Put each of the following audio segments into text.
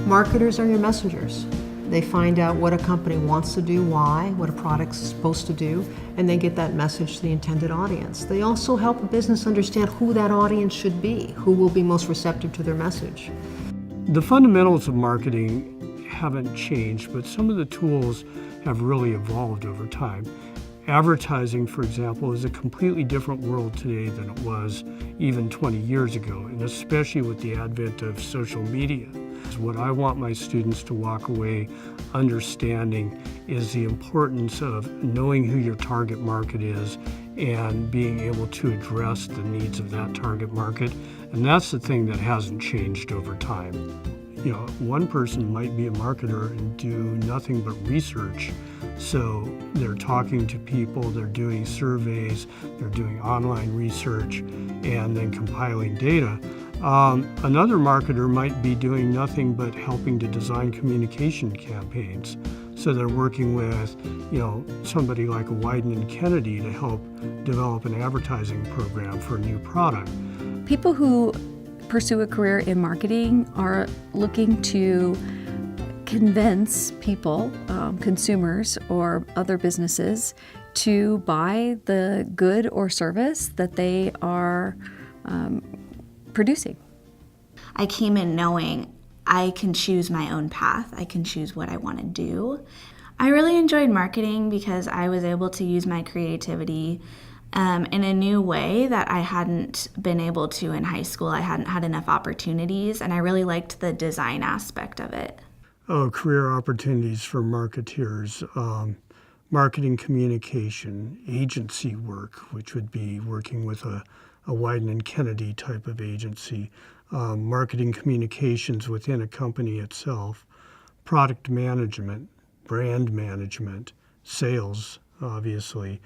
Marketers are your messengers. They find out what a company wants to do, why, what a product's supposed to do, and they get that message to the intended audience. They also help a business understand who that audience should be, who will be most receptive to their message. The fundamentals of marketing haven't changed, but some of the tools have really evolved over time. Advertising, for example, is a completely different world today than it was even 20 years ago, and especially with the advent of social media. What I want my students to walk away understanding is the importance of knowing who your target market is and being able to address the needs of that target market. And that's the thing that hasn't changed over time. You know, one person might be a marketer and do nothing but research. So they're talking to people, they're doing surveys, they're doing online research, and then compiling data. Another marketer might be doing nothing but helping to design communication campaigns. So they're working with, somebody like a Wieden & Kennedy to help develop an advertising program for a new product. People who pursue a career in marketing are looking to convince people, consumers or other businesses, to buy the good or service that they are producing. I came in knowing I can choose my own path. I can choose what I want to do. I really enjoyed marketing because I was able to use my creativity in a new way that I hadn't been able to in high school. I hadn't had enough opportunities, and I really liked the design aspect of it. Career opportunities for marketeers, marketing communication, agency work, which would be working with a Wieden & Kennedy type of agency, marketing communications within a company itself, product management, brand management, sales, obviously.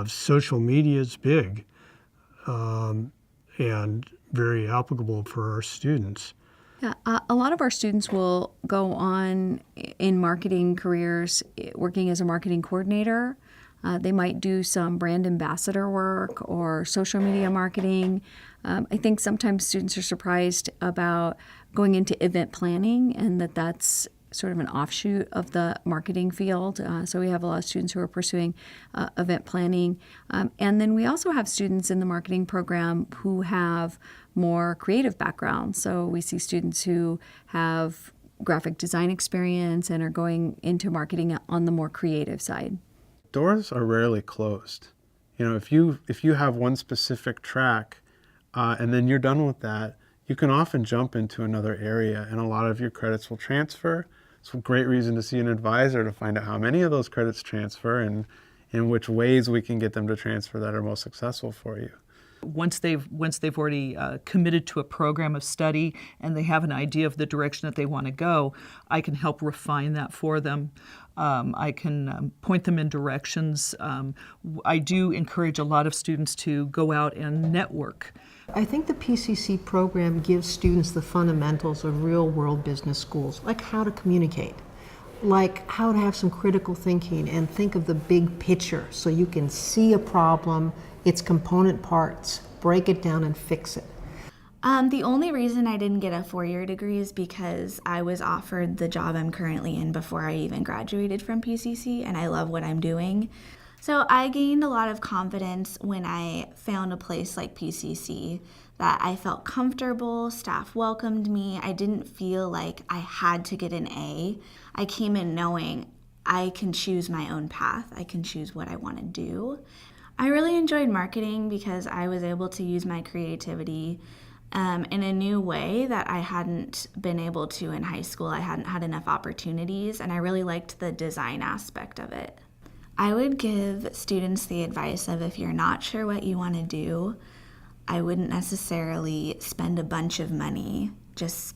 Social media is big and very applicable for our students. Yeah, a lot of our students will go on in marketing careers working as a marketing coordinator. They might do some brand ambassador work or social media marketing. I think sometimes students are surprised about going into event planning and that's sort of an offshoot of the marketing field. So we have a lot of students who are pursuing event planning. And then we also have students in the marketing program who have more creative backgrounds. So we see students who have graphic design experience and are going into marketing on the more creative side. Doors are rarely closed. If you have one specific track and then you're done with that, you can often jump into another area and a lot of your credits will transfer. It's a great reason to see an advisor to find out how many of those credits transfer and in which ways we can get them to transfer that are most successful for you. Once they've already committed to a program of study and they have an idea of the direction that they want to go, I can help refine that for them. I can point them in directions. I do encourage a lot of students to go out and network. I think the PCC program gives students the fundamentals of real-world business schools, like how to communicate, like how to have some critical thinking and think of the big picture so you can see a problem, its component parts, break it down and fix it. The only reason I didn't get a 4-year degree is because I was offered the job I'm currently in before I even graduated from PCC, and I love what I'm doing. So I gained a lot of confidence when I found a place like PCC that I felt comfortable, staff welcomed me, I didn't feel like I had to get an A. I came in knowing I can choose my own path, I can choose what I want to do. I really enjoyed marketing because I was able to use my creativity in a new way that I hadn't been able to in high school. I hadn't had enough opportunities, and I really liked the design aspect of it. I would give students the advice of if you're not sure what you want to do, I wouldn't necessarily spend a bunch of money just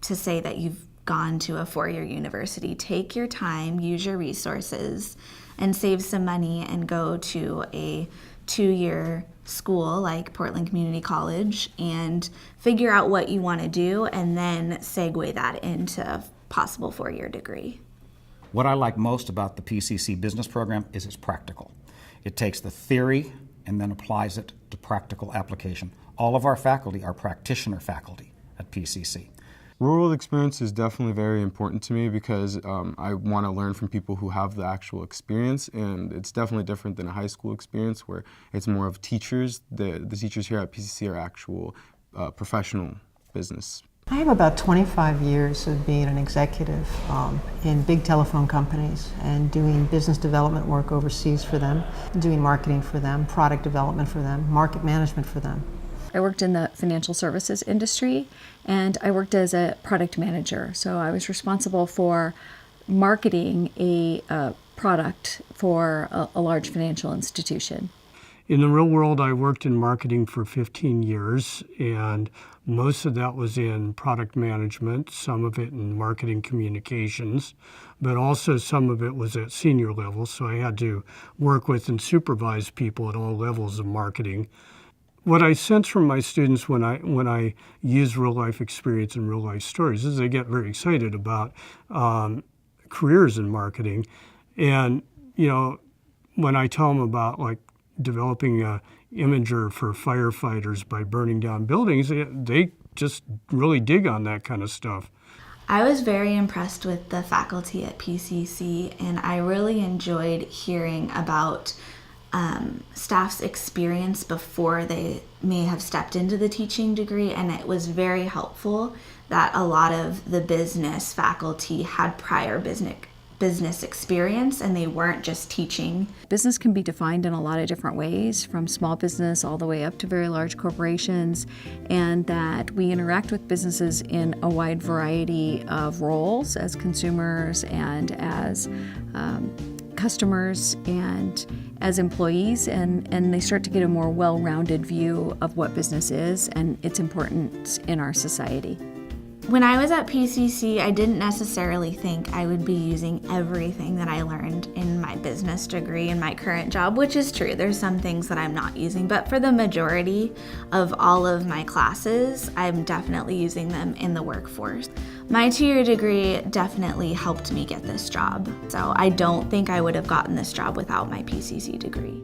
to say that you've gone to a 4-year university. Take your time, use your resources, and save some money and go to a 2-year school like Portland Community College and figure out what you want to do and then segue that into a possible 4-year degree. What I like most about the PCC business program is it's practical. It takes the theory and then applies it to practical application. All of our faculty are practitioner faculty at PCC. Real-world experience is definitely very important to me because I want to learn from people who have the actual experience, and it's definitely different than a high school experience where it's more of teachers. The teachers here at PCC are actual professional business. I have about 25 years of being an executive in big telephone companies and doing business development work overseas for them, doing marketing for them, product development for them, market management for them. I worked in the financial services industry, and I worked as a product manager. So I was responsible for marketing a product for a large financial institution. In the real world, I worked in marketing for 15 years, and most of that was in product management, some of it in marketing communications, but also some of it was at senior level, so I had to work with and supervise people at all levels of marketing. What I sense from my students when I use real life experience and real life stories is they get very excited about careers in marketing, and when I tell them about like developing a imager for firefighters by burning down buildings, they just really dig on that kind of stuff. I was very impressed with the faculty at PCC, and I really enjoyed hearing about staff's experience before they may have stepped into the teaching degree, and it was very helpful that a lot of the business faculty had prior business experience and they weren't just teaching. Business can be defined in a lot of different ways, from small business all the way up to very large corporations, and that we interact with businesses in a wide variety of roles as consumers and as customers and as employees, and they start to get a more well-rounded view of what business is and its importance in our society. When I was at PCC, I didn't necessarily think I would be using everything that I learned in my business degree in my current job, which is true. There's some things that I'm not using, but for the majority of all of my classes, I'm definitely using them in the workforce. My 2-year degree definitely helped me get this job, so I don't think I would have gotten this job without my PCC degree.